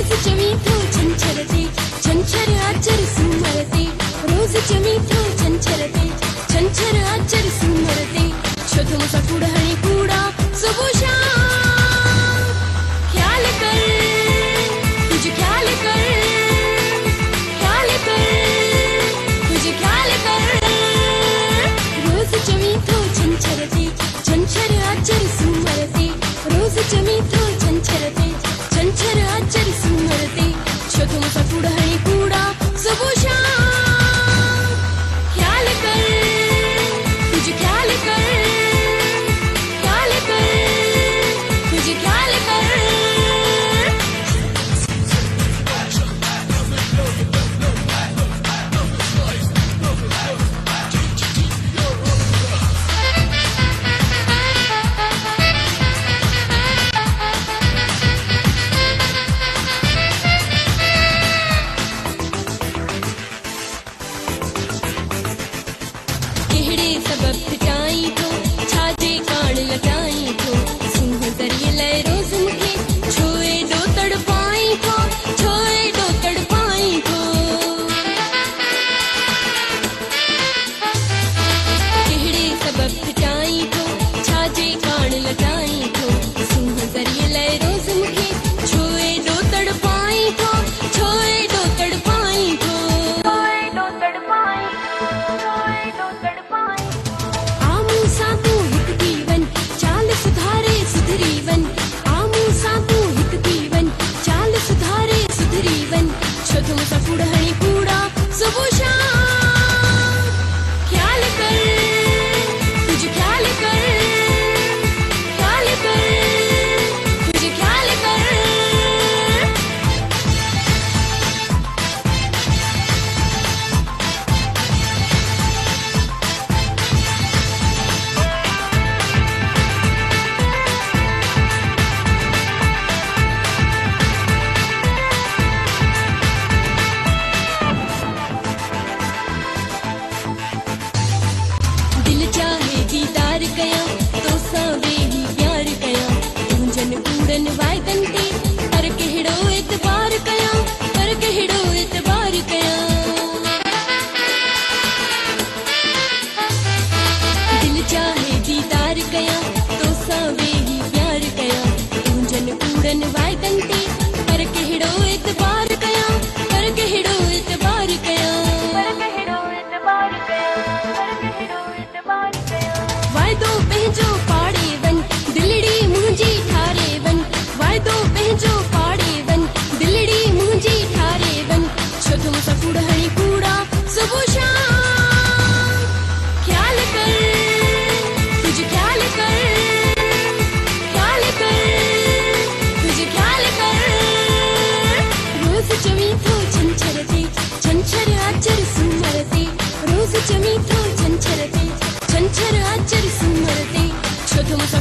रोज जमीतो छंछरते छंछर आचर सुमरते रोज जमीतो छंछरते छंछर आचर सुमरते छो सा कुड़हणी कूड़ा सुबुशा ख्याल कर तुझे ख्याल कर ख्याल कर तुझे ख्याल कर रोज जमीतो छंछरते छंछर आचर सुमरते रोज जमीतो छंछरते छंछर आचर सुमरते छो सा कुड़हणी कूड़ा सुबुशा ख्याल कर तुझे ख्याल कर ख्याल कर तुझे ख्याल कर सबब पिटाई थो छाजे कान लटाई थो सिंह दरिए लय रोज मुखे छोए दो तड़पाई थो छोए दो तड़पाई थो केहड़े सबब पिटाई थो छाजे कान लटाई थो सिंह दरिए लय रोज मुखे छोए दो तड़पाई थो छोए दो तड़पाई थो छोए दो तड़पाई छोए दो तड़पाई सातू हिक दीवन चाल सुधारे सुधरीवन आमू सातू हिक दीवन चाल सुधारे सुधरीवन छो सा कुड़हणी कूड़ा सुबुशा ख्याल कर तुझे ख्याल कर ख्याल कर तुझे ख्याल कर चाहे दीदार कया तो सावे ही प्यार कया तुंजन कूड़न वायदन ते पर केहड़ो एतबार कया पर केहड़ो एतबार कया दिल चाहे दीदार कया तो सावे ही प्यार कया तुंजन कूड़न वायदन ते पर केहड़ो एतबार कया पर केहड़ो एतबार कया पर केहड़ो एतबार कया पर केहड़ो एतबार वायदो पंहिंजो पाड़े वन दिलड़ी मुंहिंजी ठारे वन वायदो पंहिंजो पाड़े वन दिलड़ी मुंहिंजी ठारे वन छो सा कुड़हणी कूड़ा सुबुशा ख्याल कर तुझे ख्याल कर ख्याल कर तुझे ख्याल कर रोज जमीतो छंछरते छंछर आचर सुमरते रोज जमीतो छंछरते छंछर आचर सुमरते छो सा